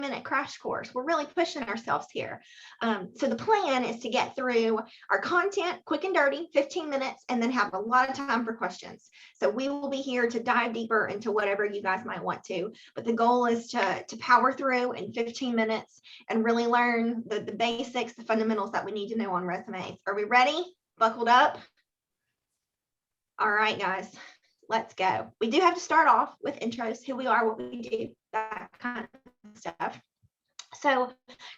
15-minute crash course. We're really pushing ourselves here. So the plan is to get through our content quick and dirty, 15 minutes, and then have a lot of time for questions. So we will be here to dive deeper into whatever you guys might want to, but the goal is to power through in 15 minutes and really learn the basics, the fundamentals that we need to know on resumes. Are we ready? Buckled up? All right, guys, let's go. We do have to start off with intros, who we are, what we do, that kind of stuff. So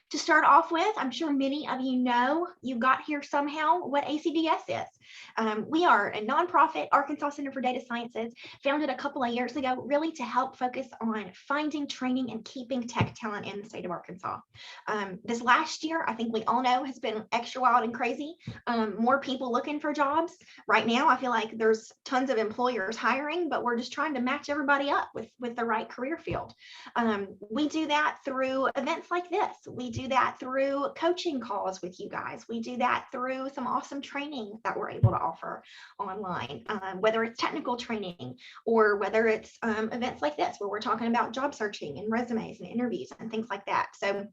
to start off with, I'm sure many of you know, you got here somehow, what ACDS is. We are a nonprofit Arkansas Center for Data Sciences, founded a couple of years ago, really to help focus on finding, training, and keeping tech talent in the state of Arkansas. This last year, I think we all know, has been extra wild and crazy. More people looking for jobs. Right now, I feel like there's tons of employers hiring, but we're just trying to match everybody up with the right career field. We do that through events like this. We do that through coaching calls with you guys. We do that through some awesome training that we're able to offer online, whether it's technical training or whether it's events like this where we're talking about job searching and resumes and interviews and things like that. So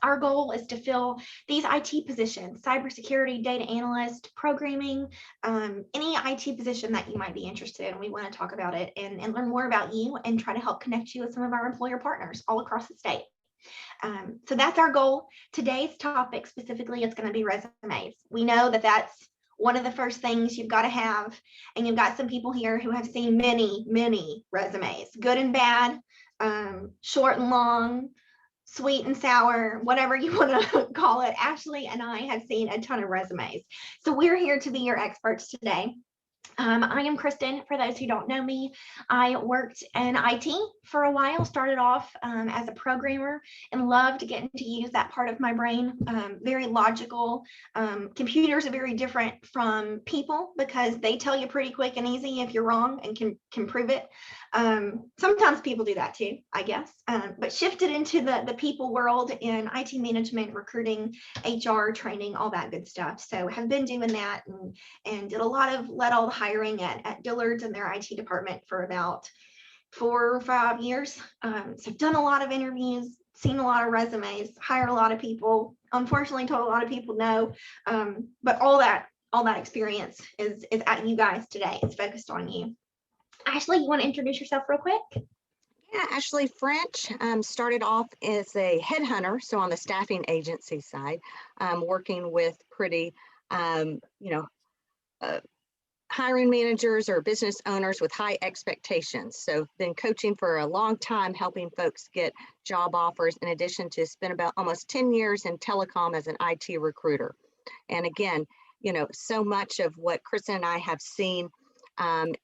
our goal is to fill these IT positions, cybersecurity, data analyst, programming, any IT position that you might be interested in. We want to talk about it and learn more about you and try to help connect you with some of our employer partners all across the state. So that's our goal. Today's topic specifically is going to be resumes. We know that that's one of the first things you've got to have, and you've got some people here who have seen many, many resumes, good and bad, short and long, sweet and sour, whatever you want to call it. Ashley and I have seen a ton of resumes. So we're here to be your experts today. I am Kristen. For those who don't know me, I worked in IT for a while, started off as a programmer and loved getting to use that part of my brain. Very logical. Computers are very different from people because they tell you pretty quick and easy if you're wrong and can prove it. Sometimes people do that too, I guess, but shifted into the people world in IT management, recruiting, HR, training, all that good stuff. So have been doing that and did a lot of led all the hiring at Dillard's and their IT department for about 4 or 5 years. So I've done a lot of interviews, seen a lot of resumes, hired a lot of people, unfortunately told a lot of people no, but all that experience is at you guys today. It's focused on you. Ashley, you want to introduce yourself real quick? Yeah, Ashley French, started off as a headhunter, so on the staffing agency side, working with pretty, hiring managers or business owners with high expectations. So been coaching for a long time, helping folks get job offers, in addition to spend about almost 10 years in telecom as an IT recruiter. And again, so much of what Kristen and I have seen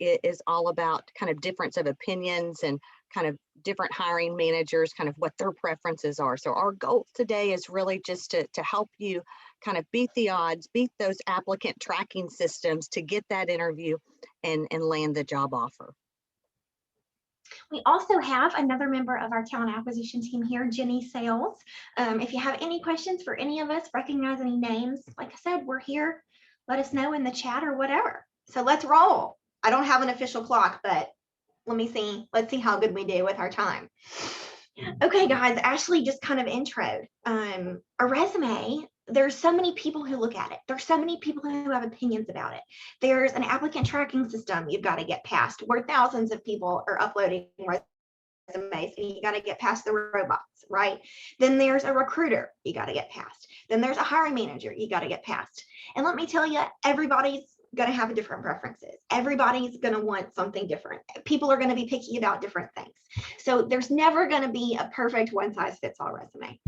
is all about kind of difference of opinions and kind of different hiring managers, kind of what their preferences are. So our goal today is really just to help you kind of beat the odds, beat those applicant tracking systems to get that interview and land the job offer. We also have another member of our talent acquisition team here, Jenny Sales. If you have any questions for any of us, recognize any names, like I said, we're here. Let us know in the chat or whatever. So let's roll. I don't have an official clock, but let's see how good we do with our time. Okay, guys, Ashley just kind of introed. A resume, there's so many people who look at it. There's so many people who have opinions about it. There's an applicant tracking system you've got to get past where thousands of people are uploading resumes and you got to get past the robots, right? Then there's a recruiter you got to get past. Then there's a hiring manager you got to get past. And let me tell you, everybody's going to have different preferences. Everybody's going to want something different. People are going to be picky about different things. So there's never going to be a perfect one size fits all resume.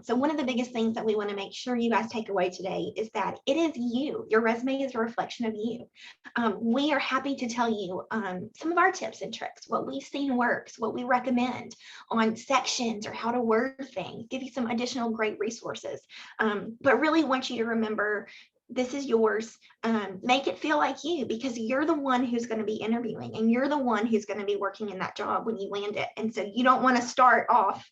So one of the biggest things that we want to make sure you guys take away today is that it is you. Your resume is a reflection of you. We are happy to tell you some of our tips and tricks, what we've seen works, what we recommend on sections or how to word things, give you some additional great resources. But really want you to remember, this is yours. Make it feel like you, because you're the one who's going to be interviewing and you're the one who's going to be working in that job when you land it. And so you don't want to start off,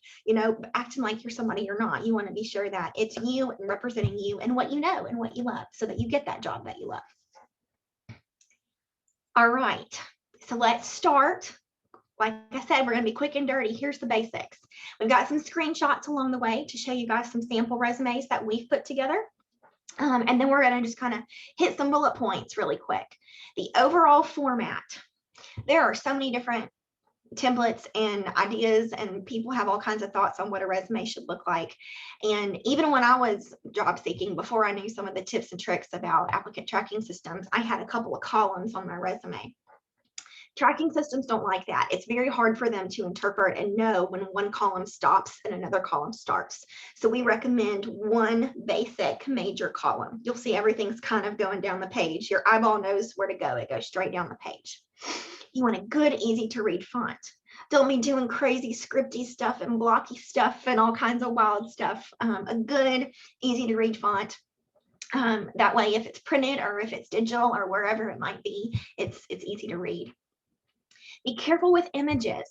acting like you're somebody you're not. You want to be sure that it's you and representing you and what you know and what you love so that you get that job that you love. All right, so let's start. Like I said, we're going to be quick and dirty. Here's the basics. We've got some screenshots along the way to show you guys some sample resumes that we've put together. And then we're going to just kind of hit some bullet points really quick. The overall format. There are so many different templates and ideas, and people have all kinds of thoughts on what a resume should look like. And even when I was job seeking, before I knew some of the tips and tricks about applicant tracking systems, I had a couple of columns on my resume. Tracking systems don't like that. It's very hard for them to interpret and know when one column stops and another column starts. So we recommend one basic major column. You'll see everything's kind of going down the page. Your eyeball knows where to go. It goes straight down the page. You want a good, easy to read font. Don't be doing crazy scripty stuff and blocky stuff and all kinds of wild stuff. A good, easy to read font. That way, if it's printed or if it's digital or wherever it might be, it's easy to read. Be careful with images.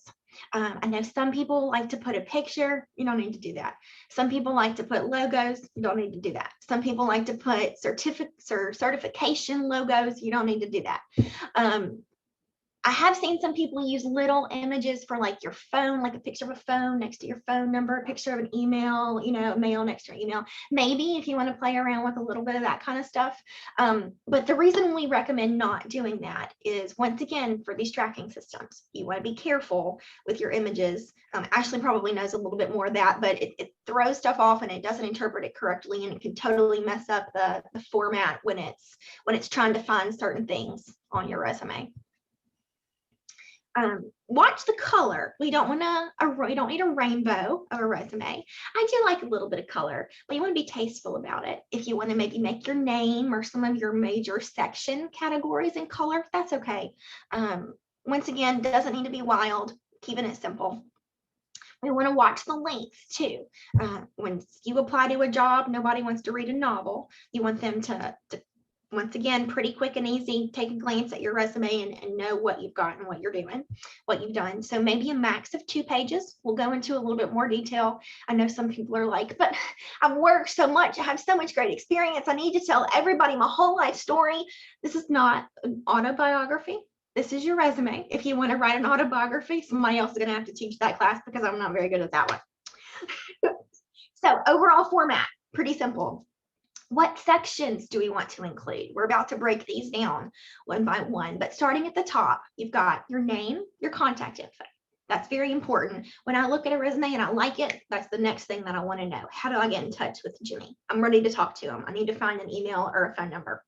I know some people like to put a picture. You don't need to do that. Some people like to put logos. You don't need to do that. Some people like to put certificates or certification logos. You don't need to do that. I have seen some people use little images for like your phone, like a picture of a phone next to your phone number, a picture of an email, mail next to your email. Maybe if you want to play around with a little bit of that kind of stuff. But the reason we recommend not doing that is, once again, for these tracking systems, you want to be careful with your images. Ashley probably knows a little bit more of that, but it throws stuff off and it doesn't interpret it correctly, and it can totally mess up the format when it's trying to find certain things on your resume. Watch the color. We don't need a rainbow of a resume. I do like a little bit of color, but you want to be tasteful about it. If you want to maybe make your name or some of your major section categories in color, that's okay. Once again, doesn't need to be wild, keeping it simple. We want to watch the length too. When you apply to a job, nobody wants to read a novel. You want them to once again, pretty quick and easy, take a glance at your resume and know what you've got and what you're doing, what you've done. So maybe a max of 2 pages. We'll go into a little bit more detail. I know some people are like, but I've worked so much. I have so much great experience. I need to tell everybody my whole life story. This is not an autobiography. This is your resume. If you want to write an autobiography, somebody else is going to have to teach that class because I'm not very good at that one. So overall format, pretty simple. What sections do we want to include? We're about to break these down one by one, but starting at the top, you've got your name, your contact info. That's very important. When I look at a resume and I like it, that's the next thing that I want to know. How do I get in touch with Jimmy? I'm ready to talk to him. I need to find an email or a phone number.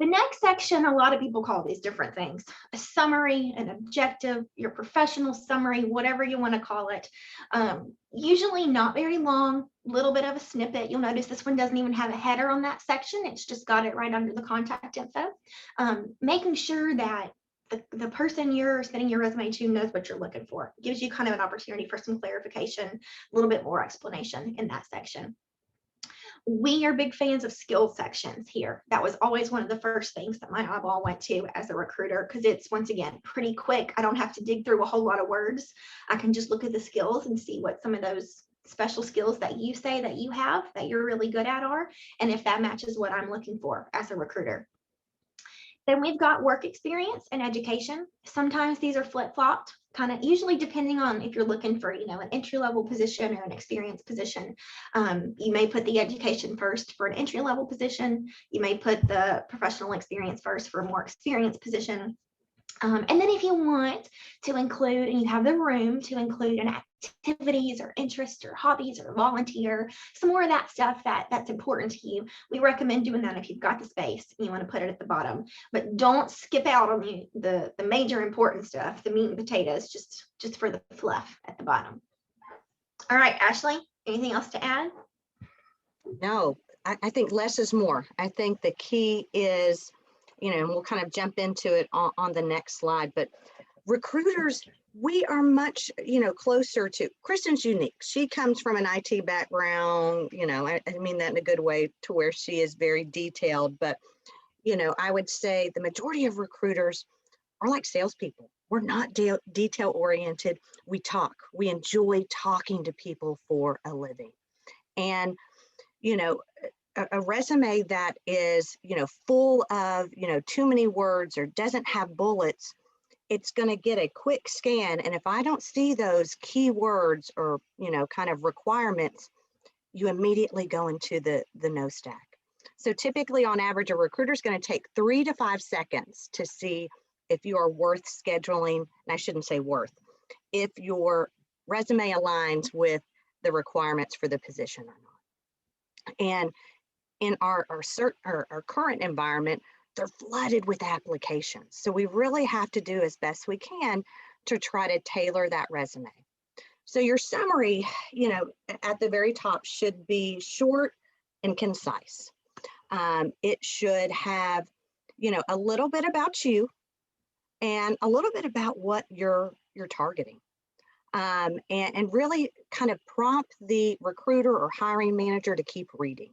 The next section, a lot of people call these different things: a summary, an objective, your professional summary, whatever you want to call it. Usually not very long, little bit of a snippet. You'll notice this one doesn't even have a header on that section. It's just got it right under the contact info. Making sure that the person you're sending your resume to knows what you're looking for. It gives you kind of an opportunity for some clarification, a little bit more explanation in that section. We are big fans of skill sections here. That was always one of the first things that my eyeball went to as a recruiter, because it's, once again, pretty quick. I don't have to dig through a whole lot of words. I can just look at the skills and see what some of those special skills that you say that you have, that you're really good at are, and if that matches what I'm looking for as a recruiter. Then we've got work experience and education. Sometimes these are flip-flopped, kind of usually depending on if you're looking for, an entry-level position or an experienced position. You may put the education first for an entry-level position. You may put the professional experience first for a more experienced position. And then if you want to include, and you have the room to include an activities or interests or hobbies or volunteer, some more of that stuff that's important to you, we recommend doing that if you've got the space and you want to put it at the bottom. But don't skip out on the major important stuff, the meat and potatoes, just for the fluff at the bottom. All right, Ashley, anything else to add? No, I think less is more. I think the key is, and we'll kind of jump into it on the next slide, but recruiters, we are much, closer to, Kristen's unique. She comes from an IT background, I mean that in a good way, to where she is very detailed, but, I would say the majority of recruiters are like salespeople. We're not detail oriented. We talk. We enjoy talking to people for a living. And, a resume that is, full of, too many words or doesn't have bullets it's going to get a quick scan. And if I don't see those keywords or, kind of requirements, you immediately go into the no stack. So typically on average, a recruiter is going to take 3 to 5 seconds to see if you are worth scheduling. And I shouldn't say worth, if your resume aligns with the requirements for the position or not. And in our current environment, they're flooded with applications. So we really have to do as best we can to try to tailor that resume. So your summary, at the very top should be short and concise. It should have, a little bit about you and a little bit about what you're targeting. And really kind of prompt the recruiter or hiring manager to keep reading,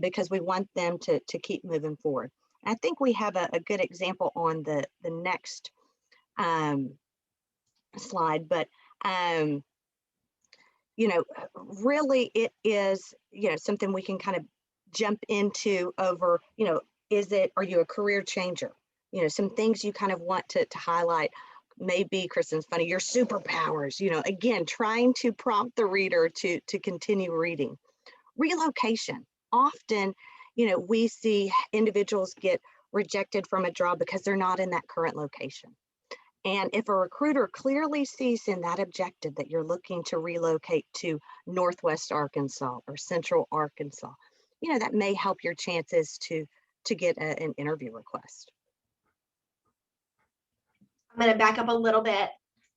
because we want them to keep moving forward. And I think we have a good example on the next slide, but really it is, something we can kind of jump into over, are you a career changer? Some things you kind of want to highlight. Maybe, Kristen's funny, your superpowers, again, trying to prompt the reader to continue reading. Relocation. Often, we see individuals get rejected from a job because they're not in that current location. And if a recruiter clearly sees in that objective that you're looking to relocate to Northwest Arkansas or Central Arkansas, that may help your chances to get an interview request. I'm going to back up a little bit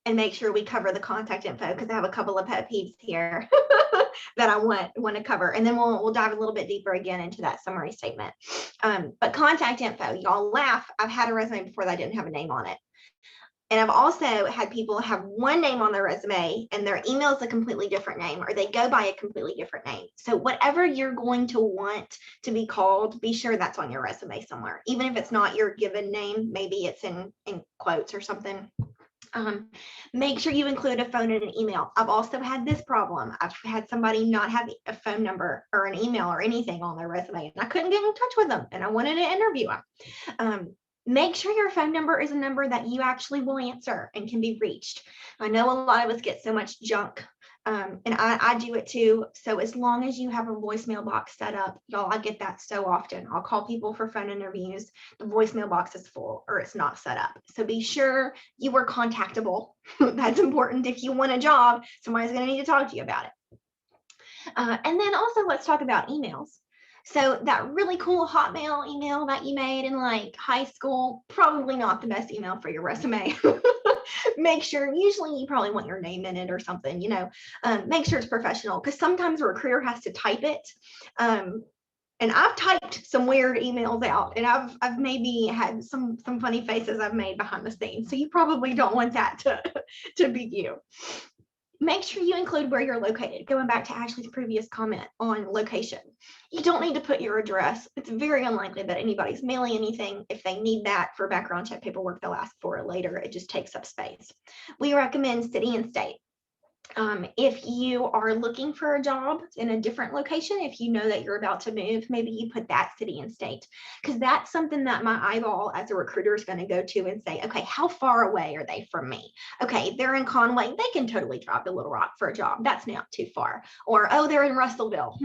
and make sure we cover the contact info, because I have a couple of pet peeves here that I want to cover. And then we'll dive a little bit deeper again into that summary statement. But contact info, y'all laugh. I've had a resume before that didn't have a name on it. And I've also had people have one name on their resume and their email is a completely different name, or they go by a completely different name. So whatever you're going to want to be called, be sure that's on your resume somewhere. Even if it's not your given name, maybe it's in quotes or something. Make sure you include a phone and an email. I've also had this problem. I've had somebody not have a phone number or an email or anything on their resume, and I couldn't get in touch with them, and I wanted to interview them. Make sure your phone number is a number that you actually will answer and can be reached. I know a lot of us get so much junk, and I do it too. So as long as you have a voicemail box set up, y'all, I get that so often. I'll call people for phone interviews. The voicemail box is full or it's not set up. So be sure you are contactable. That's important. If you want a job, somebody's going to need to talk to you about it. And then also let's talk about emails. So that really cool Hotmail email that you made in like high school, probably not the best email for your resume. Make sure, usually you probably want your name in it or something, make sure it's professional, because sometimes a recruiter has to type it. And I've typed some weird emails out, and I've maybe had some funny faces I've made behind the scenes. So you probably don't want that to be you. Make sure you include where you're located. Going back to Ashley's previous comment on location, you don't need to put your address. It's very unlikely that anybody's mailing anything. If they need that for background check paperwork, they'll ask for it later. It just takes up space. We recommend city and state. If you are looking for a job in a different location, if you know that you're about to move, maybe you put that city and state, because that's something that my eyeball as a recruiter is going to go to and say, okay, how far away are they from me? Okay, they're in Conway. They can totally drive to Little Rock for a job. That's not too far. Or, oh, they're in Russellville.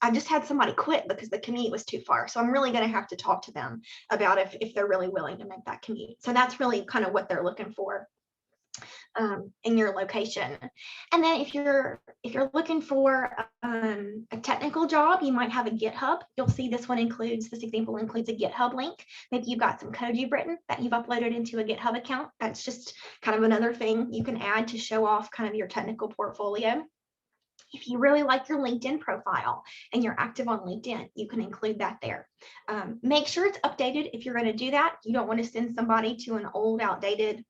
I just had somebody quit because the commute was too far. So I'm really going to have to talk to them about if they're really willing to make that commute. So that's really kind of what they're looking for in your location. And then if you're looking for a technical job, you might have a GitHub. You'll see this example includes a GitHub link. Maybe you've got some code you've written that you've uploaded into a GitHub account. That's just kind of another thing you can add to show off kind of your technical portfolio. If you really like your LinkedIn profile and you're active on LinkedIn, you can include that there. Make sure it's updated if you're going to do that. You don't want to send somebody to an old, outdated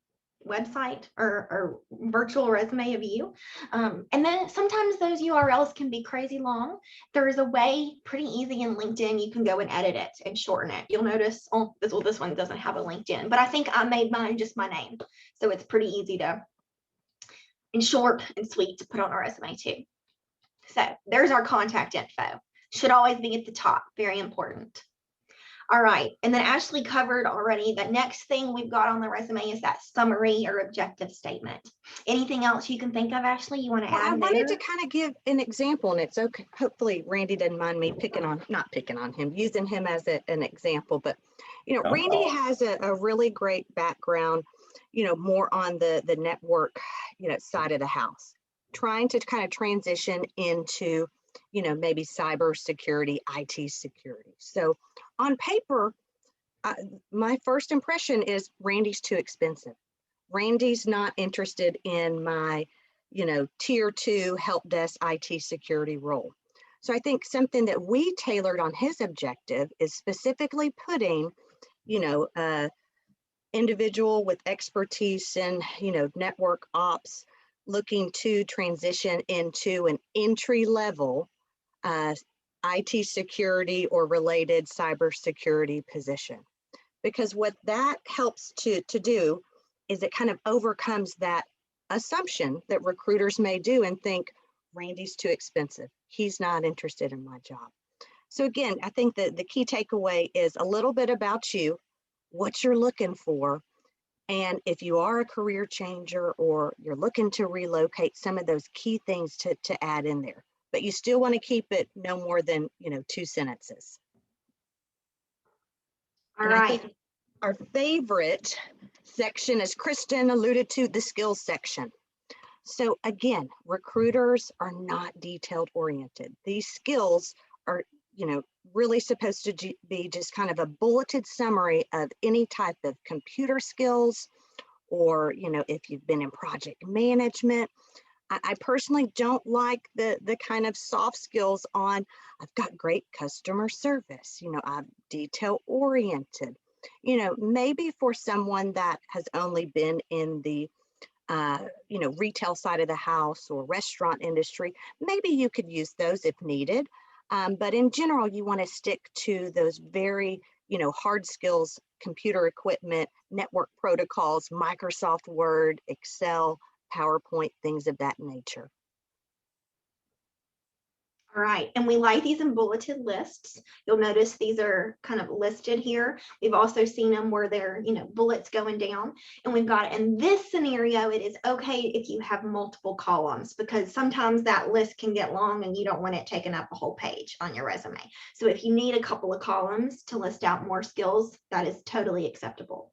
website or virtual resume of you. And then sometimes those URLs can be crazy long. There is a way pretty easy in LinkedIn, you can go and edit it and shorten it. You'll notice, this one doesn't have a LinkedIn, but I think I made mine just my name. So it's pretty easy to, and short and sweet to put on a resume too. So there's our contact info. Should always be at the top, very important. All right, and then Ashley covered already. The next thing we've got on the resume is that summary or objective statement. Anything else you can think of, Ashley, you want to Well, I add wanted there? to kind of give an example, and it's okay. Hopefully, Randy didn't mind me not picking on him, using him as an example. But, Randy has a really great background, more on the network, side of the house, trying to kind of transition into, maybe cybersecurity, IT security. So on paper, my first impression is Randy's too expensive. Randy's not interested in my, tier 2 help desk IT security role. So I think something that we tailored on his objective is specifically putting, individual with expertise in, network ops, looking to transition into an entry level IT security or related cybersecurity position. Because what that helps to do is it kind of overcomes that assumption that recruiters may do and think, Randy's too expensive. He's not interested in my job. So again, I think that the key takeaway is a little bit about you, what you're looking for, and if you are a career changer or you're looking to relocate, some of those key things to add in there. But you still want to keep it no more than 2 sentences. All And right. I think our favorite section, as Kristen alluded to, the skills section. So again, recruiters are not detailed oriented. These skills are, really supposed to be just kind of a bulleted summary of any type of computer skills, or, if you've been in project management. I personally don't like the kind of soft skills on, I've got great customer service, I'm detail oriented. Maybe for someone that has only been in the retail side of the house or restaurant industry, maybe you could use those if needed. But in general, you want to stick to those very, hard skills, computer equipment, network protocols, Microsoft Word, Excel, PowerPoint, things of that nature. All right, and we like these in bulleted lists. You'll notice these are kind of listed here. We've also seen them where they're, bullets going down. And we've got, in this scenario, it is okay if you have multiple columns, because sometimes that list can get long and you don't want it taking up a whole page on your resume. So if you need a couple of columns to list out more skills, that is totally acceptable.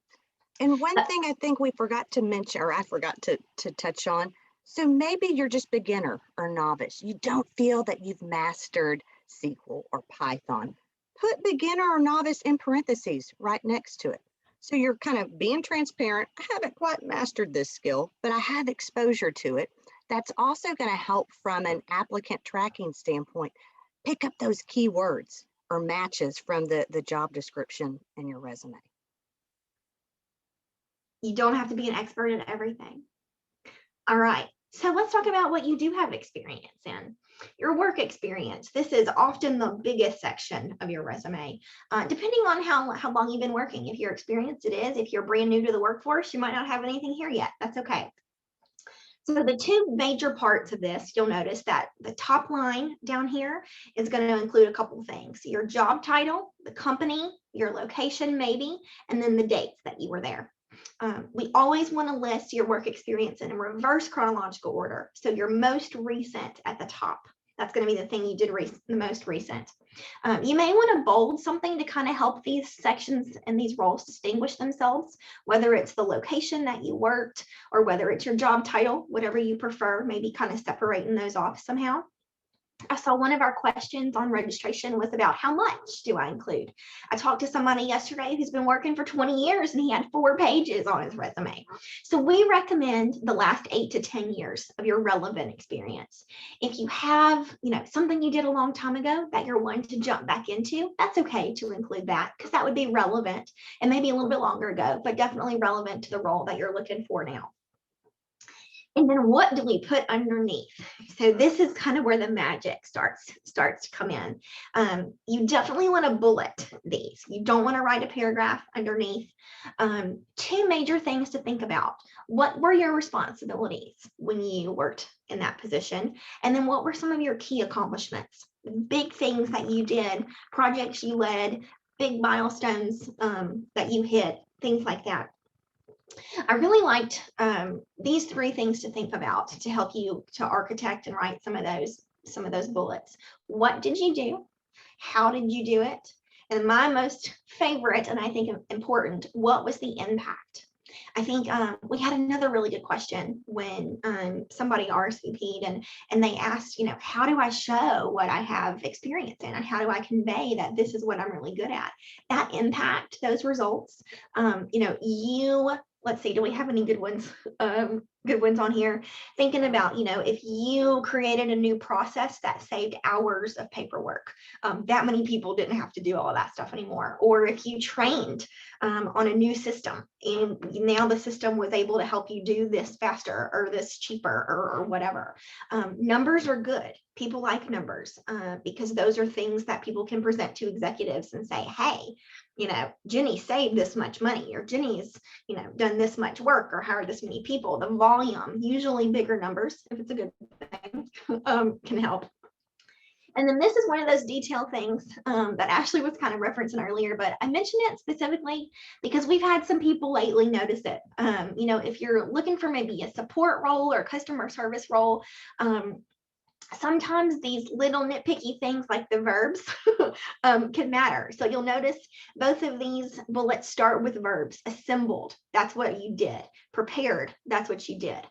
And one thing I think we forgot to mention, or I forgot to touch on, so maybe you're just beginner or novice. You don't feel that you've mastered SQL or Python. Put beginner or novice in parentheses right next to it. So you're kind of being transparent. I haven't quite mastered this skill, but I have exposure to it. That's also going to help from an applicant tracking standpoint. Pick up those keywords or matches from the job description in your resume. You don't have to be an expert in everything. All right, so let's talk about what you do have experience in. Your work experience. This is often the biggest section of your resume, depending on how long you've been working. If you're experienced, it is. If you're brand new to the workforce, you might not have anything here yet. That's okay. So the two major parts of this, you'll notice that the top line down here is going to include a couple of things. Your job title, the company, your location maybe, and then the dates that you were there. We always want to list your work experience in a reverse chronological order. So your most recent at the top. That's going to be the thing you did the most recent. You may want to bold something to kind of help these sections and these roles distinguish themselves, whether it's the location that you worked or whether it's your job title, whatever you prefer, maybe kind of separating those off somehow. I saw one of our questions on registration was about how much do I include? I talked to somebody yesterday who's been working for 20 years and he had 4 pages on his resume. So we recommend the last 8 to 10 years of your relevant experience. If you have, something you did a long time ago that you're wanting to jump back into, that's okay to include that, because that would be relevant and maybe a little bit longer ago, but definitely relevant to the role that you're looking for now. And then what do we put underneath? So this is kind of where the magic starts to come in. You definitely want to bullet these. You don't want to write a paragraph underneath. 2 major things to think about. What were your responsibilities when you worked in that position? And then what were some of your key accomplishments? Big things that you did, projects you led, big milestones that you hit, things like that. I really liked these 3 things to think about to help you to architect and write some of those bullets. What did you do? How did you do it? And my most favorite, and I think important, what was the impact? I think we had another really good question when somebody RSVP'd and they asked, how do I show what I have experience in, and how do I convey that this is what I'm really good at? That impact, those results, let's see, do we have any good ones? Good ones on here. Thinking about, if you created a new process that saved hours of paperwork, that many people didn't have to do all of that stuff anymore. Or if you trained on a new system and now the system was able to help you do this faster or this cheaper or whatever. Numbers are good. People like numbers because those are things that people can present to executives and say, hey, Jenny saved this much money, or Jenny's, done this much work, or hired this many people. The volume, usually bigger numbers, if it's a good thing, can help. And then this is one of those detail things that Ashley was kind of referencing earlier, but I mentioned it specifically because we've had some people lately notice it. If you're looking for maybe a support role or customer service role, sometimes these little nitpicky things like the verbs can matter. So you'll notice both of these bullets start with verbs. Assembled, that's what you did. Prepared, that's what you did.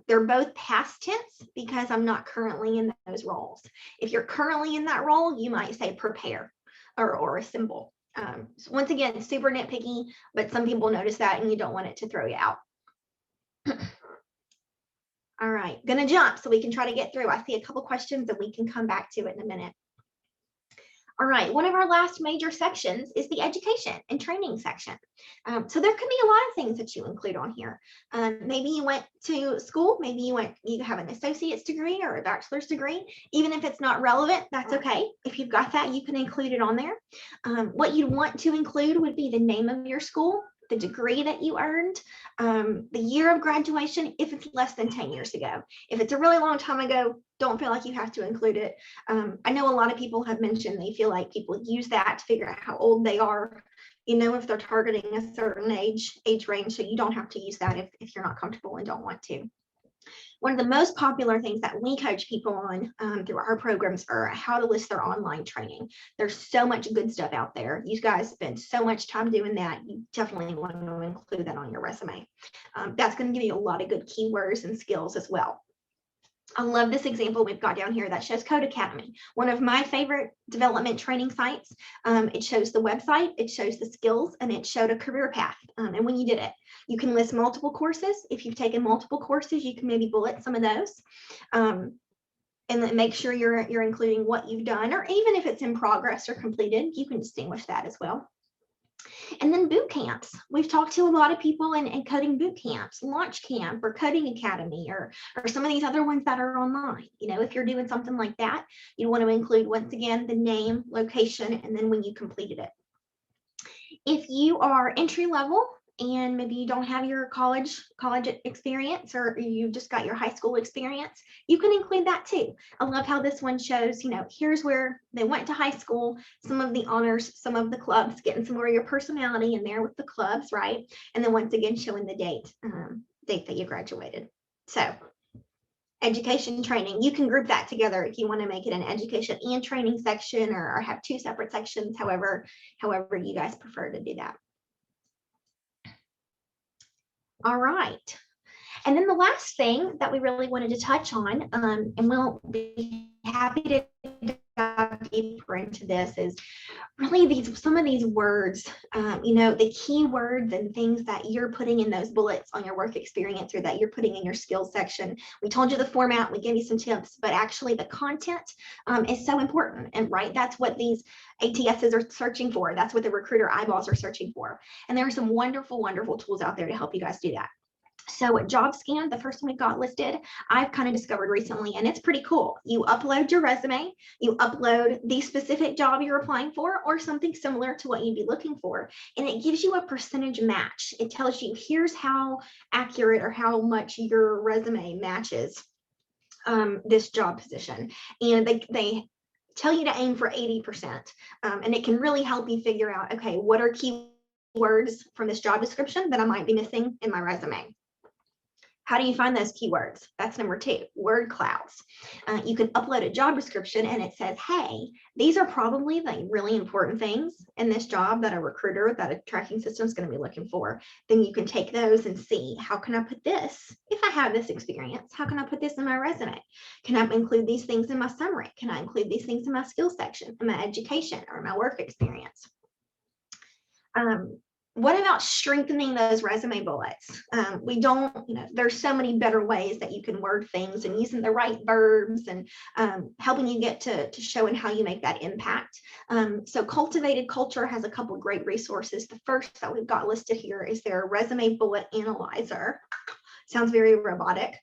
They're both past tense because I'm not currently in those roles. If you're currently in that role, you might say prepare or assemble. So once again, super nitpicky, but some people notice that and you don't want it to throw you out. All right, gonna jump so we can try to get through. I see a couple questions that we can come back to in a minute. All right, one of our last major sections is the education and training section. So there could be a lot of things that you include on here. Maybe you went to school, maybe you have an associate's degree or a bachelor's degree. Even if it's not relevant, that's okay. If you've got that, you can include it on there. What you want to include would be the name of your school, the degree that you earned, the year of graduation, if it's less than 10 years ago. If it's a really long time ago, don't feel like you have to include it. I know a lot of people have mentioned they feel like people use that to figure out how old they are, if they're targeting a certain age range, so you don't have to use that if you're not comfortable and don't want to. One of the most popular things that we coach people on through our programs are how to list their online training. There's so much good stuff out there. You guys spend so much time doing that. You definitely want to include that on your resume. That's going to give you a lot of good keywords and skills as well. I love this example we've got down here that shows Code Academy, one of my favorite development training sites. It shows the website, it shows the skills, and it showed a career path. And when you did it, you can list multiple courses. If you've taken multiple courses, you can maybe bullet some of those. And then make sure you're including what you've done, or even if it's in progress or completed, you can distinguish that as well. And then boot camps. We've talked to a lot of people in coding boot camps, Launch Camp or Coding Academy, or some of these other ones that are online. If you're doing something like that, you want to include, once again, the name, location, and then when you completed it. If you are entry level and maybe you don't have your college experience, or you just got your high school experience, you can include that too. I love how this one shows, here's where they went to high school, some of the honors, some of the clubs, getting some more of your personality in there with the clubs, right? And then once again, showing the date that you graduated. So education training, you can group that together if you want to make it an education and training section, or have 2 separate sections, however you guys prefer to do that. All right. And then the last thing that we really wanted to touch on, and we'll be happy to dive deeper into this, is really some of these words, the key words and things that you're putting in those bullets on your work experience, or that you're putting in your skills section. We told you the format, we gave you some tips, but actually the content is so important. And right, that's what these ATSs are searching for. That's what the recruiter eyeballs are searching for. And there are some wonderful, wonderful tools out there to help you guys do that. So JobScan, the first one we got listed, I've kind of discovered recently, and it's pretty cool. You upload your resume, you upload the specific job you're applying for, or something similar to what you'd be looking for, and it gives you a percentage match. It tells you here's how accurate or how much your resume matches this job position. And they tell you to aim for 80%. And it can really help you figure out, okay, what are keywords from this job description that I might be missing in my resume? How do you find those keywords? That's number 2, word clouds. You can upload a job description and it says, hey, these are probably the really important things in this job that a recruiter, that a tracking system is going to be looking for. Then you can take those and see, how can I put this? If I have this experience, how can I put this in my resume? Can I include these things in my summary? Can I include these things in my skills section, in my education, or my work experience? What about strengthening those resume bullets? We don't, there's so many better ways that you can word things, and using the right verbs, and helping you get to showing how you make that impact. So Cultivated Culture has a couple of great resources. The first that we've got listed here is their resume bullet analyzer. Sounds very robotic.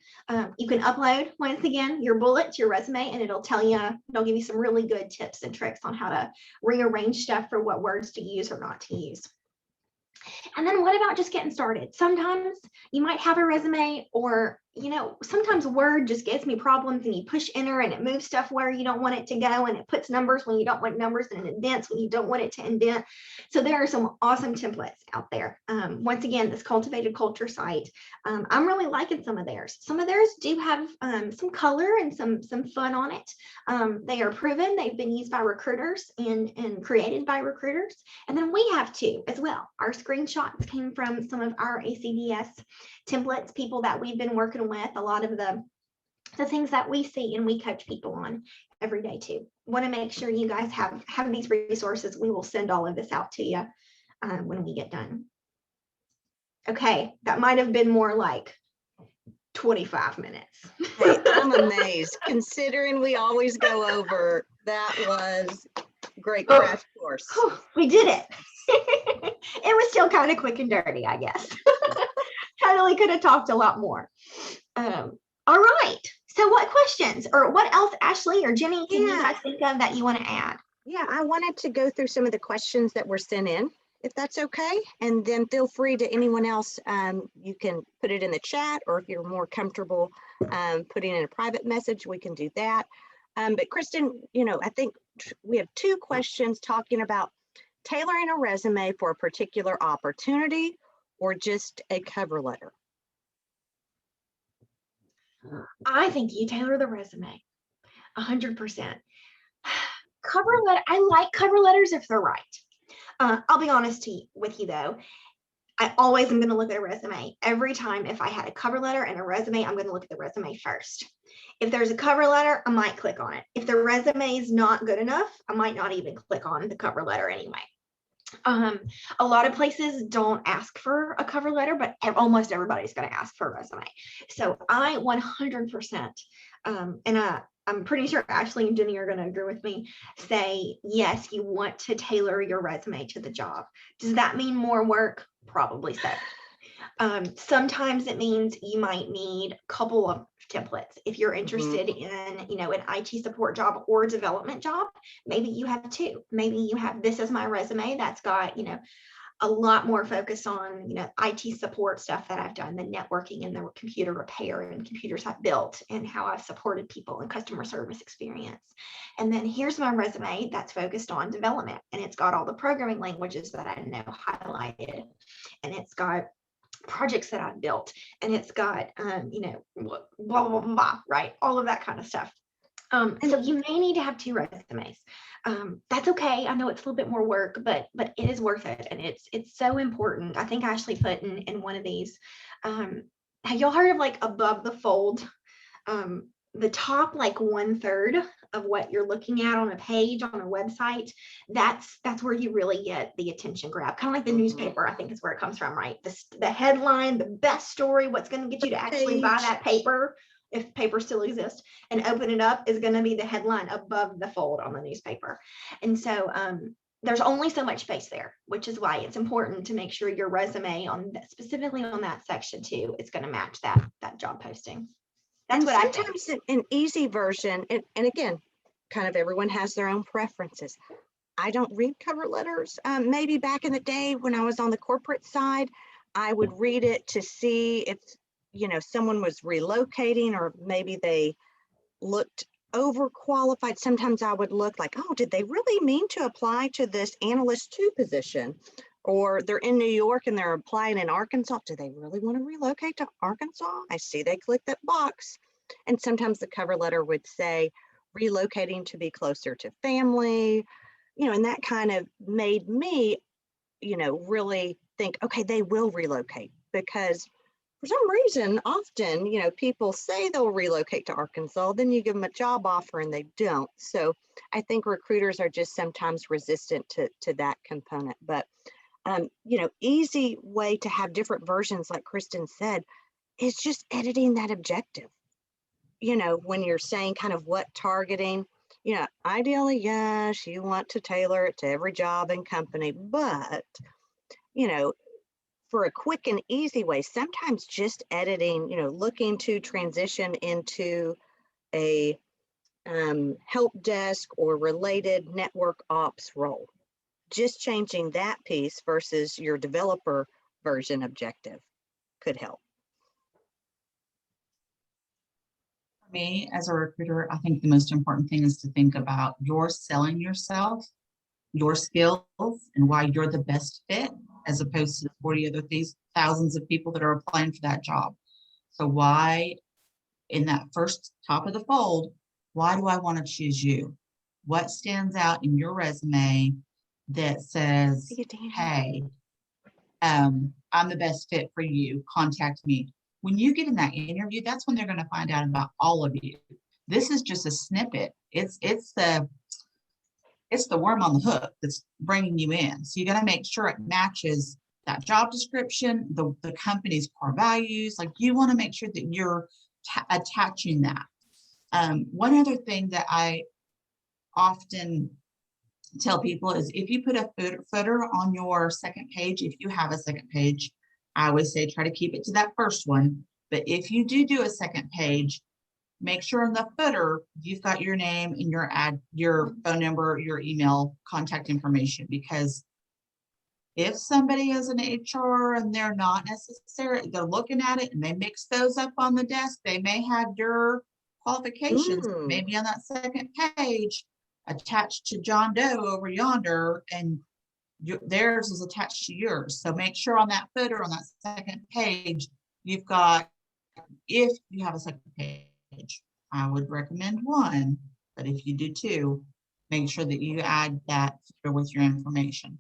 You can upload, once again, your bullets, your resume, and it'll give you some really good tips and tricks on how to rearrange stuff for what words to use or not to use. And then what about just getting started? Sometimes you might have a resume, or, sometimes Word just gives me problems, and you push enter and it moves stuff where you don't want it to go, and it puts numbers when you don't want numbers, and it indents when you don't want it to indent. So there are some awesome templates out there. Once again, this Cultivated Culture site, I'm really liking some of theirs. Some of theirs do have some color and some fun on it. They are proven. They've been used by recruiters and created by recruiters. And then we have 2 as well. Our screenshots came from some of our ACDS templates, people that we've been working with, a lot of the things that we see and we coach people on every day too. Want to make sure you guys have these resources. We will send all of this out to you when we get done. Okay, that might have been more like 25 minutes. Hey, I'm amazed, considering we always go over. That was great crash course. We did it. It was still kind of quick and dirty, I guess. Totally could have talked a lot more. All right. So what questions, or what else, Ashley or Jenny, can you guys think of that you want to add? Yeah, I wanted to go through some of the questions that were sent in, if that's okay. And then feel free to anyone else, you can put it in the chat, or if you're more comfortable putting in a private message, we can do that. But Kristen, I think we have 2 questions talking about tailoring a resume for a particular opportunity or just a cover letter. I think you tailor the resume 100%. Cover letter, I like cover letters if they're right. I'll be honest with you though, I always am going to look at a resume. Every time, if I had a cover letter and a resume, I'm going to look at the resume first. If there's a cover letter, I might click on it. If the resume is not good enough, I might not even click on the cover letter anyway. A lot of places don't ask for a cover letter, but almost everybody's going to ask for a resume. So I 100%, and I'm pretty sure Ashley and Jenny are going to agree with me, say, yes, you want to tailor your resume to the job. Does that mean more work? Probably so. Sometimes it means you might need a couple of templates. If you're interested in, an IT support job or a development job, maybe you have 2. Maybe you have, this is my resume that's got, a lot more focus on, IT support stuff that I've done, the networking and the computer repair and computers I've built and how I've supported people and customer service experience. And then here's my resume that's focused on development, and it's got all the programming languages that I know highlighted, and it's got projects that I've built, and it's got, blah, blah, blah, blah, right? All of that kind of stuff. So you may need to have 2 resumes. That's okay. I know it's a little bit more work, but it is worth it. And it's so important. I think Ashley put in one of these, have y'all heard of like above the fold? The top, like 1/3 of what you're looking at on a page on a website, that's where you really get the attention grab. Kind of like the newspaper, I think is where it comes from, right? The headline, the best story, what's going to get you to actually buy that paper, if paper still exists, and open it up, is going to be the headline above the fold on the newspaper. And so there's only so much space there, which is why it's important to make sure your resume specifically on that section too, is going to match that job posting. That's what I think. Sometimes an easy version, and again, kind of everyone has their own preferences. I don't read cover letters. Maybe back in the day when I was on the corporate side, I would read it to see if, someone was relocating, or maybe they looked overqualified. Sometimes I would look like, oh, did they really mean to apply to this analyst 2 position? Or they're in New York and they're applying in Arkansas. Do they really want to relocate to Arkansas? I see they click that box. And sometimes the cover letter would say relocating to be closer to family, and that kind of made me, really think, okay, they will relocate, because for some reason, often, people say they'll relocate to Arkansas, then you give them a job offer and they don't. So I think recruiters are just sometimes resistant to that component. But, easy way to have different versions, like Kristen said, is just editing that objective. When you're saying kind of what targeting, ideally, yes, you want to tailor it to every job and company, but, you know, for a quick and easy way, sometimes just editing, looking to transition into a help desk or related network ops role. Just changing that piece versus your developer version objective could help. For me, as a recruiter, I think the most important thing is to think about your selling yourself, your skills, and why you're the best fit, as opposed to the 40 other thousands of people that are applying for that job. So why, in that first top of the fold, why do I want to choose you? What stands out in your resume that says, hey, I'm the best fit for you, contact me. When you get in that interview, that's when they're going to find out about all of you. This is just a snippet. It's the worm on the hook that's bringing you in. So you got to make sure it matches that job description, the company's core values. Like, you want to make sure that you're attaching that. One other thing that I often tell people is, if you put a footer on your second page, if you have a second page, I always say try to keep it to that first one. But if you do a second page, make sure in the footer you've got your name and your phone number, your email, contact information. Because if somebody is an HR and they're not necessarily, they're looking at it and they mix those up on the desk, they may have your qualifications maybe on that second page attached to John Doe over yonder, and theirs is attached to yours. So make sure on that footer on that second page you've got, if you have a second page, I would recommend one, but if you do two, make sure that you add that footer with your information.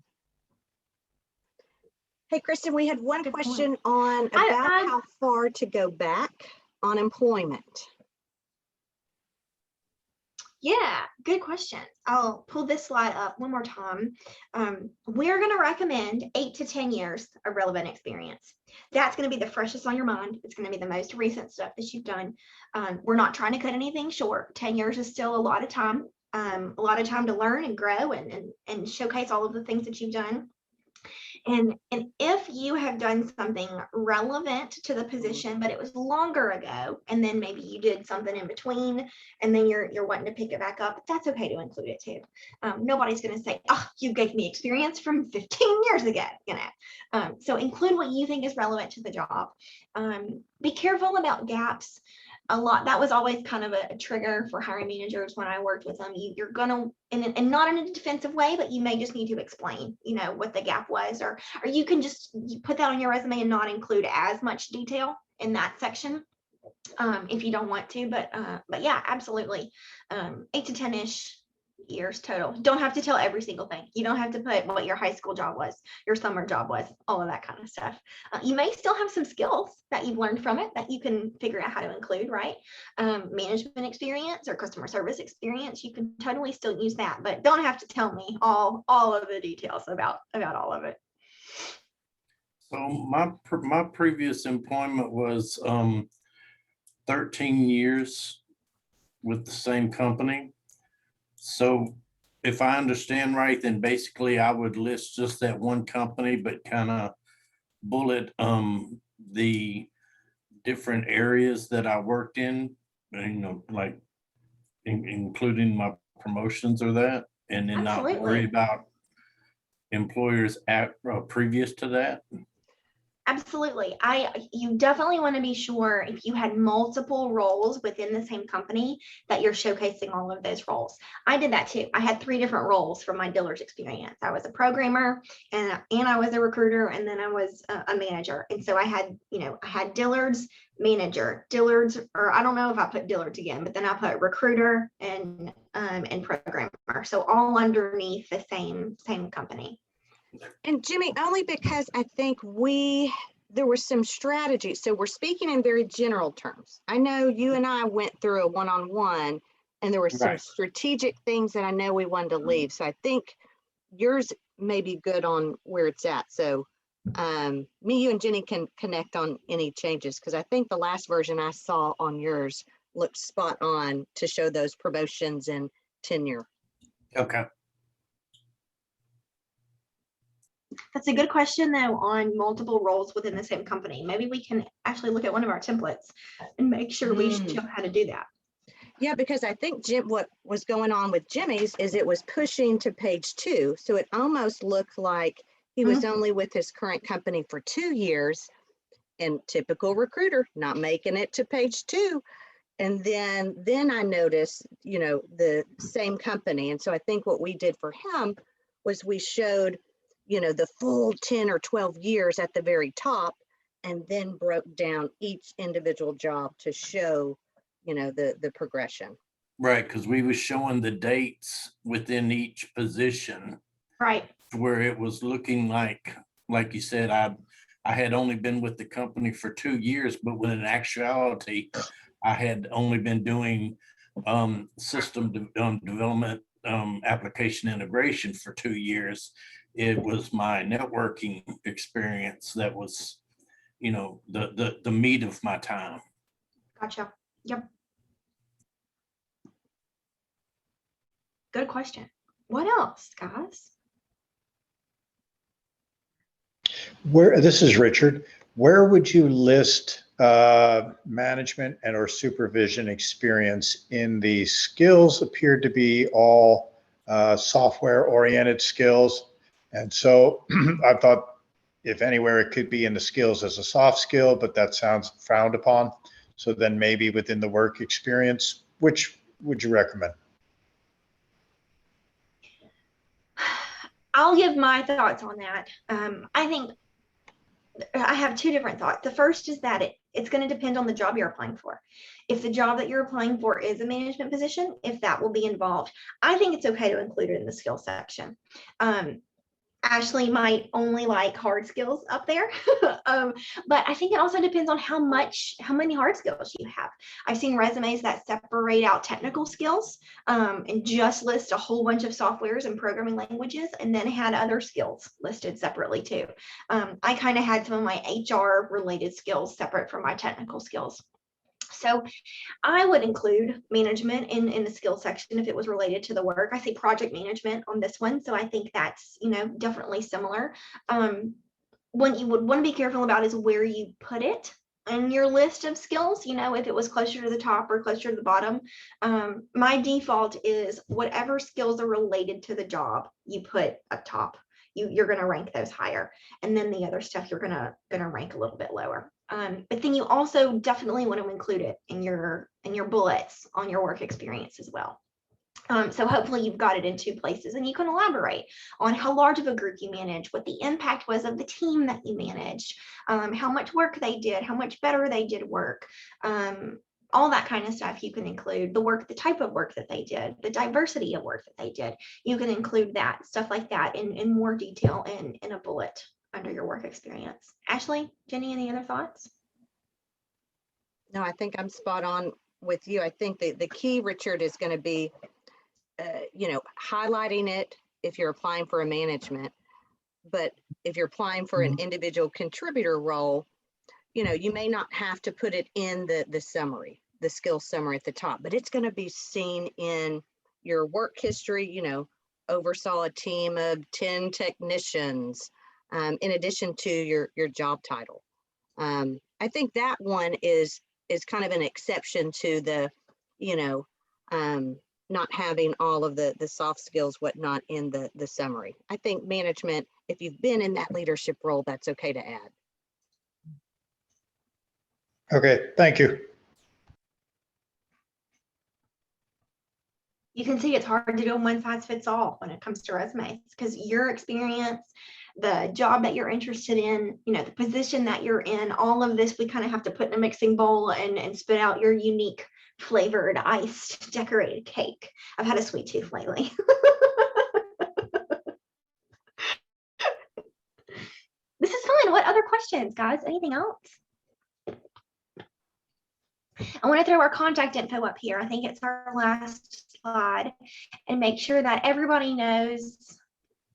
Hey, Kristen, we had one Good question point. on about how far to go back on employment. Yeah, good question. I'll pull this slide up one more time. We're going to recommend 8 to 10 years of relevant experience. That's going to be the freshest on your mind. It's going to be the most recent stuff that you've done. We're not trying to cut anything short. 10 years is still a lot of time to learn and grow and showcase all of the things that you've done. And if you have done something relevant to the position, but it was longer ago, and then maybe you did something in between, and then you're wanting to pick it back up, that's okay to include it too. Nobody's going to say, oh, you gave me experience from 15 years ago, so include what you think is relevant to the job. Be careful about gaps. That was always kind of a trigger for hiring managers when I worked with them. You're gonna, and not in a defensive way, but you may just need to explain, what the gap was, or you can just put that on your resume and not include as much detail in that section if you don't want to. But yeah, absolutely, 8 to 10-ish years total. Don't have to tell every single thing. You don't have to put what your high school job was, your summer job was, all of that kind of stuff. You may still have some skills that you've learned from it that you can figure out how to include, right? Management experience or customer service experience, you can totally still use that, but don't have to tell me all of the details about all of it. So my previous employment was 13 years with the same company. So if I understand right, then basically I would list just that one company, but kind of bullet the different areas that I worked in, like including my promotions or that, and then Absolutely. not worry about employers previous to that. Absolutely. You definitely want to be sure if you had multiple roles within the same company that you're showcasing all of those roles. I did that too. I had 3 different roles from my Dillard's experience. I was a programmer and I was a recruiter and then I was a manager. And so I had, I had Dillard's manager, Dillard's, or I don't know if I put Dillard's again, but then I put recruiter and programmer. So all underneath the same company. And Jimmy, only because I think there was some strategy. So we're speaking in very general terms. I know you and I went through a one-on-one and there were some Right. strategic things that I know we wanted to leave. So I think yours may be good on where it's at. So me, you and Jenny can connect on any changes because I think the last version I saw on yours looked spot on to show those promotions and tenure. Okay. That's a good question, though, on multiple roles within the same company. Maybe we can actually look at one of our templates and make sure we show how to do that. Yeah, because I think what was going on with Jimmy's is it was pushing to page 2. So it almost looked like he was only with his current company for 2 years, and typical recruiter, not making it to page 2. And then I noticed, the same company. And so I think what we did for him was we showed, the full 10 or 12 years at the very top, and then broke down each individual job to show, the progression. Right, because we were showing the dates within each position. Right. Where it was looking like you said, I had only been with the company for 2 years, but when in actuality, I had only been doing system development, application integration for 2 years. It was my networking experience that was, the meat of my time. Gotcha. Yep. Good question. What else, guys? This is Richard. Where would you list management and or supervision experience in the skills? Appeared to be all software oriented skills. And so I thought if anywhere it could be in the skills as a soft skill, but that sounds frowned upon. So then maybe within the work experience, which would you recommend? I'll give my thoughts on that. I think I have 2 different thoughts. The first is that it's going to depend on the job you're applying for. If the job that you're applying for is a management position, if that will be involved, I think it's okay to include it in the skill section. Ashley might only like hard skills up there. But I think it also depends on how many hard skills you have. I've seen resumes that separate out technical skills and just list a whole bunch of softwares and programming languages and then had other skills listed separately too. I kind of had some of my HR related skills separate from my technical skills. So I would include management in the skill section if it was related to the work. I see project management on this one, so I think that's, definitely similar. What you would want to be careful about is where you put it in your list of skills, if it was closer to the top or closer to the bottom. My default is whatever skills are related to the job you put up top. You're going to rank those higher, and then the other stuff you're going to rank a little bit lower. But then you also definitely want to include it in your bullets on your work experience as well. So hopefully you've got it in 2 places and you can elaborate on how large of a group you manage, what the impact was of the team that you managed, how much work they did, how much better they did work. All that kind of stuff you can include, the type of work that they did, the diversity of work that they did. You can include that, stuff like that in more detail in a bullet under your work experience. Ashley, Jenny, any other thoughts? No, I think I'm spot on with you. I think the key, Richard, is going to be, highlighting it if you're applying for a management, but if you're applying for an individual contributor role, you may not have to put it in the summary, the skill summary at the top, but it's going to be seen in your work history, oversaw a team of 10 technicians, in addition to your job title. I think that one is kind of an exception to the, not having all of the soft skills, whatnot in the summary. I think management, if you've been in that leadership role, that's okay to add. Okay, thank you. You can see it's hard to do a one size fits all when it comes to resumes, because your experience, the job that you're interested in, the position that you're in, all of this, we kind of have to put in a mixing bowl and spit out your unique flavored iced decorated cake. I've had a sweet tooth lately. This is fun. What other questions, guys? Anything else? I want to throw our contact info up here. I think it's our last slide, and make sure that everybody knows.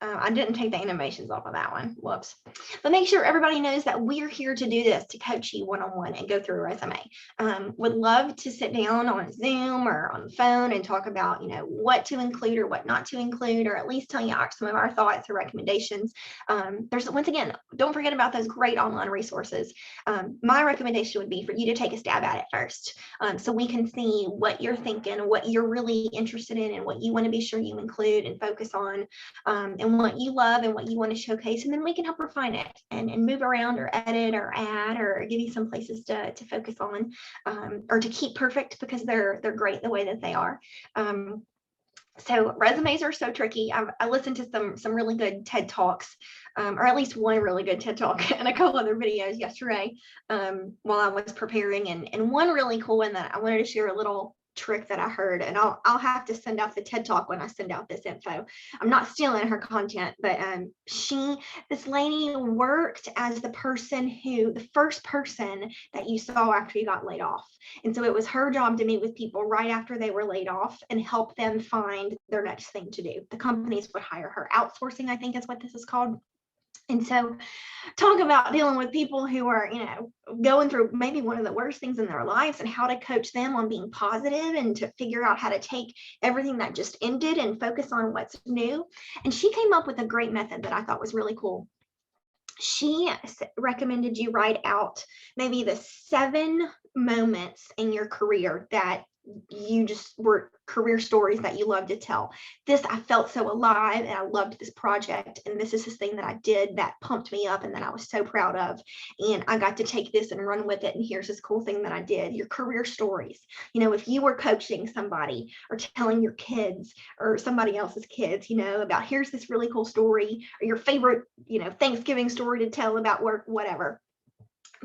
I didn't take the animations off of that one. Whoops. But make sure everybody knows that we're here to do this, to coach you one-on-one and go through a resume. Would love to sit down on Zoom or on the phone and talk about, what to include or what not to include, or at least tell you some of our thoughts or recommendations. There's, once again, don't forget about those great online resources. My recommendation would be for you to take a stab at it first, so we can see what you're thinking, what you're really interested in, and what you want to be sure you include and focus on, and what you love and what you want to showcase, and then we can help refine it and move around or edit or add or give you some places to focus on, or to keep perfect, because they're great the way that they are. So resumes are so tricky. I listened to some really good TED Talks, or at least one really good TED Talk and a couple other videos yesterday while I was preparing, and one really cool one that I wanted to share, a little trick that I heard, and I'll have to send out the TED Talk when I send out this info. I'm not stealing her content, but this lady worked as the first person that you saw after you got laid off. And so it was her job to meet with people right after they were laid off and help them find their next thing to do. The companies would hire her. Outsourcing, I think, is what this is called. And so talk about dealing with people who are, going through maybe one of the worst things in their lives, and how to coach them on being positive and to figure out how to take everything that just ended and focus on what's new. And she came up with a great method that I thought was really cool. She recommended you write out maybe the 7 moments in your career that you just were career stories that you love to tell. I felt so alive, and I loved this project, and this is this thing that I did that pumped me up and that I was so proud of, and I got to take this and run with it, and here's this cool thing that I did. Your career stories. If you were coaching somebody or telling your kids or somebody else's kids, about here's this really cool story, or your favorite, Thanksgiving story to tell about work, whatever.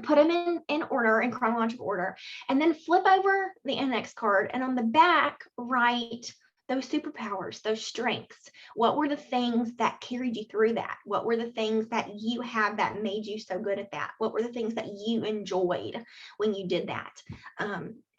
Put them in order, in chronological order, and then flip over the index card, and on the back write those superpowers, those strengths. What were the things that carried you through that? What were the things that you had that made you so good at that? What were the things that you enjoyed when you did that?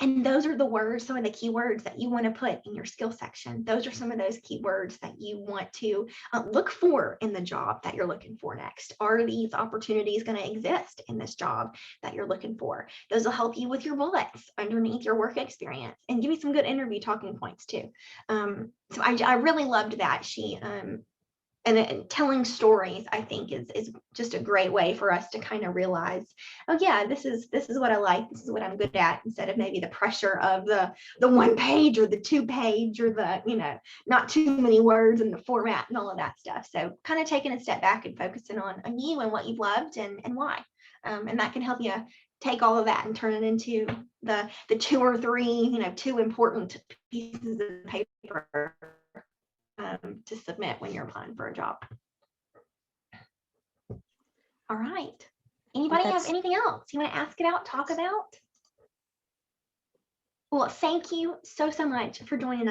And those are the words, some of the keywords that you want to put in your skill section. Those are some of those keywords that you want to look for in the job that you're looking for next. Are these opportunities going to exist in this job that you're looking for? Those will help you with your bullets underneath your work experience and give you some good interview talking points too. So I really loved that. And telling stories, I think, is just a great way for us to kind of realize, oh yeah, this is what I like, this is what I'm good at, instead of maybe the pressure of the 1 page or the 2 page or the not too many words in the format and all of that stuff. So kind of taking a step back and focusing on you and what you've loved and why, and that can help you take all of that and turn it into the 2 or 3 2 important pieces of paper to submit when you're applying for a job. All right. Anybody have anything else you want to ask about, talk about? Well, thank you so much for joining us.